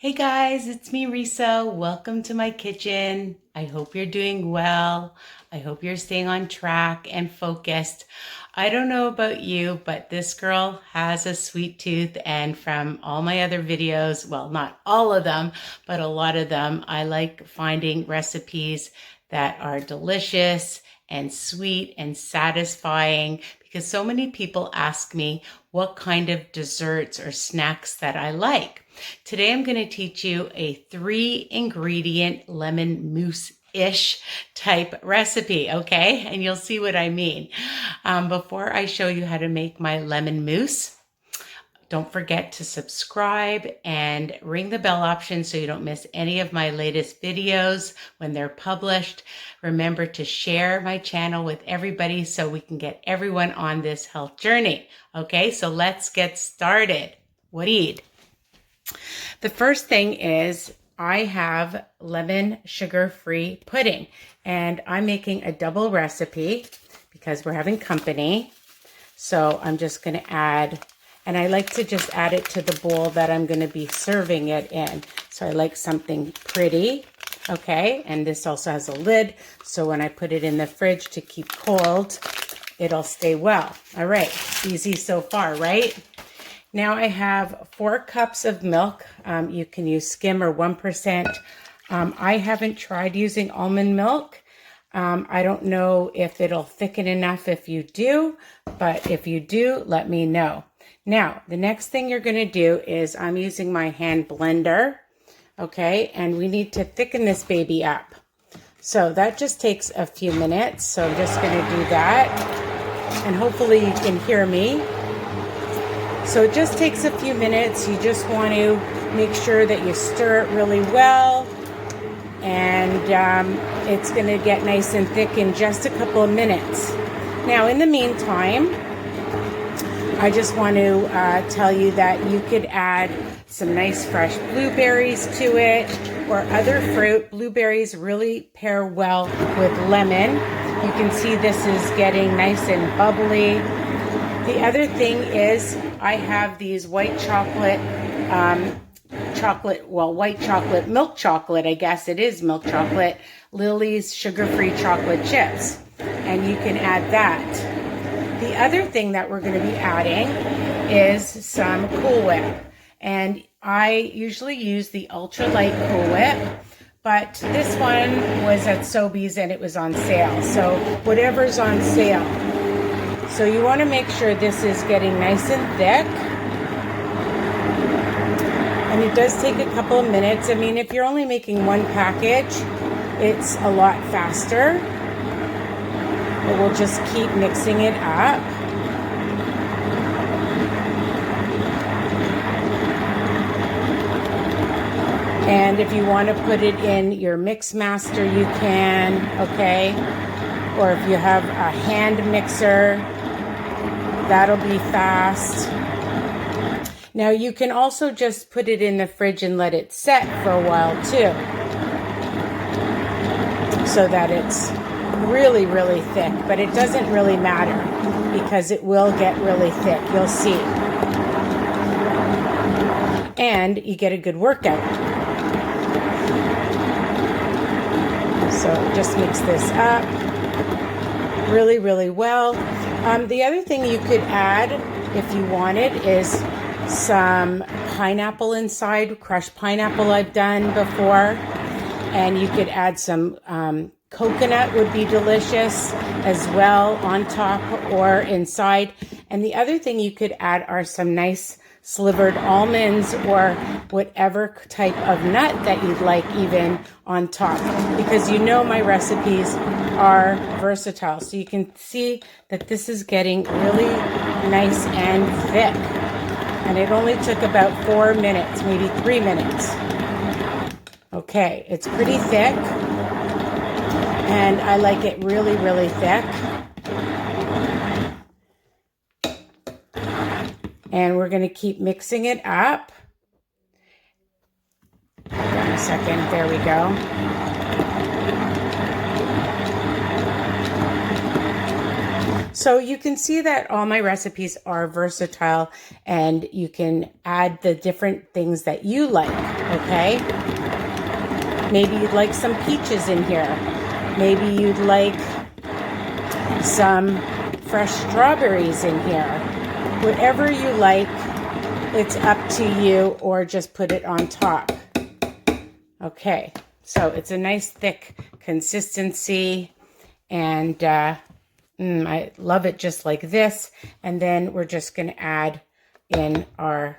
Hey guys, it's me, Risa. Welcome to my kitchen. I hope you're doing well. I hope you're staying on track and focused. I don't know about you, but this girl has a sweet tooth, and from all my other videos, well, not all of them, but a lot of them, I like finding recipes that are delicious and sweet and satisfying because so many people ask me what kind of desserts or snacks that I like. Today I'm going to teach you a 3-ingredient lemon mousse-ish type recipe, okay? And you'll see what I mean. Before I show you how to make my lemon mousse, don't forget to subscribe and ring the bell option so you don't miss any of my latest videos when they're published. Remember to share my channel with everybody so we can get everyone on this health journey. Okay, so let's get started. What do you eat? The first thing is I have lemon sugar-free pudding, and I'm making a double recipe because we're having company. So I'm just going to add, and I like to just add it to the bowl that I'm going to be serving it in. So I like something pretty, okay? And this also has a lid, so when I put it in the fridge to keep cold, it'll stay well. All right, easy so far, right? Now I have 4 cups of milk. You can use skim or 1%. I haven't tried using almond milk. I don't know if it'll thicken enough if you do, but if you do, let me know. Now, the next thing you're going to do is I'm using my hand blender, okay? And we need to thicken this baby up. So that just takes a few minutes. So I'm just going to do that. And hopefully you can hear me. So it just takes a few minutes. You just want to make sure that you stir it really well. And it's going to get nice and thick in just a couple of minutes. Now, in the meantime, I just want to tell you that you could add some nice fresh blueberries to it or other fruit. Blueberries really pair well with lemon. You can see this is getting nice and bubbly. The other thing is I have these white chocolate, milk chocolate, I guess it is milk chocolate, Lily's sugar-free chocolate chips, and you can add that. The other thing that we're going to be adding is some Cool Whip, and I usually use the ultra-light Cool Whip, but this one was at Sobeys and it was on sale, so whatever's on sale. So you want to make sure this is getting nice and thick. And it does take a couple of minutes. I mean, if you're only making one package, it's a lot faster. But we'll just keep mixing it up. And if you want to put it in your mix master, you can, okay? Or if you have a hand mixer, that'll be fast. Now you can also just put it in the fridge and let it set for a while too, so that it's really, really thick, but it doesn't really matter because it will get really thick, you'll see. And you get a good workout. So just mix this up really, really well. The other thing you could add if you wanted is some pineapple inside, crushed pineapple I've done before. And you could add some coconut would be delicious as well on top or inside. And the other thing you could add are some nice slivered almonds or whatever type of nut that you'd like even on top, because you know my recipes are versatile. So you can see that this is getting really nice and thick, and it only took about 4 minutes, maybe 3 minutes. Okay, it's pretty thick, and I like it really, really thick. And we're going to keep mixing it up. Hold on a second. There we go. So you can see that all my recipes are versatile and you can add the different things that you like, okay? Maybe you'd like some peaches in here. Maybe you'd like some fresh strawberries in here. Whatever you like, it's up to you, or just put it on top. Okay, so it's a nice thick consistency, and I love it just like this. And then we're just going to add in our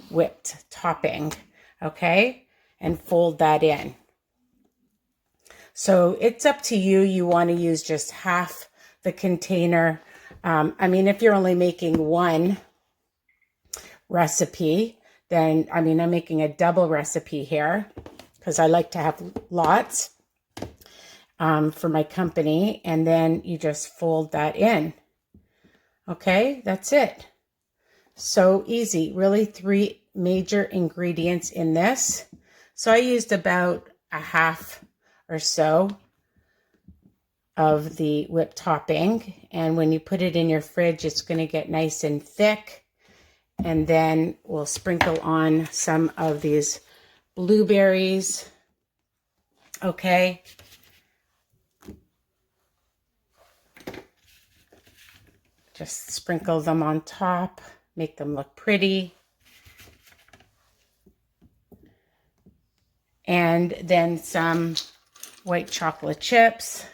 whipped topping, okay, and fold that in. So it's up to you. You want to use just half the container. I mean, if you're only making one recipe, then, I mean, I'm making a double recipe here because I like to have lots for my company. And then you just fold that in. Okay, that's it. So easy. Really 3 major ingredients in this. So I used about a half or so of the whipped topping. And when you put it in your fridge, it's going to get nice and thick. And then we'll sprinkle on some of these blueberries. Okay. Just sprinkle them on top, make them look pretty. And then some white chocolate chips.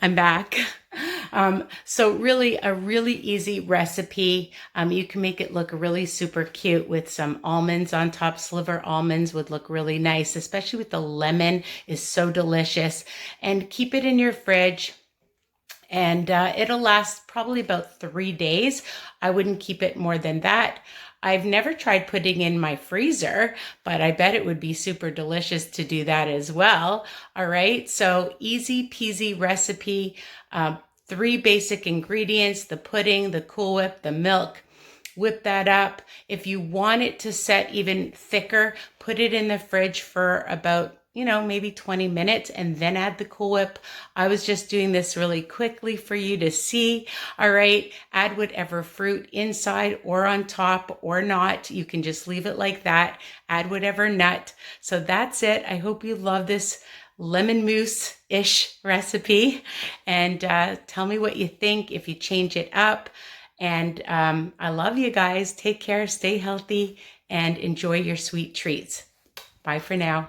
I'm back. So really a really easy recipe. You can make it look really super cute with some almonds on top. Sliver almonds would look really nice, especially with the lemon is so delicious. And keep it in your fridge. And it'll last probably about 3 days. I wouldn't keep it more than that. I've never tried putting in my freezer, but I bet it would be super delicious to do that as well. All right, so easy peasy recipe. 3 basic ingredients: the pudding, the Cool Whip, the milk. Whip that up. If you want it to set even thicker, put it in the fridge for about, maybe 20 minutes and then add the Cool Whip. I was just doing this really quickly for you to see. All right, add whatever fruit inside or on top or not. You can just leave it like that. Add whatever nut. So that's it. I hope you love this lemon mousse-ish recipe, and tell me what you think if you change it up. And I love you guys. Take care, stay healthy, and enjoy your sweet treats. Bye for now.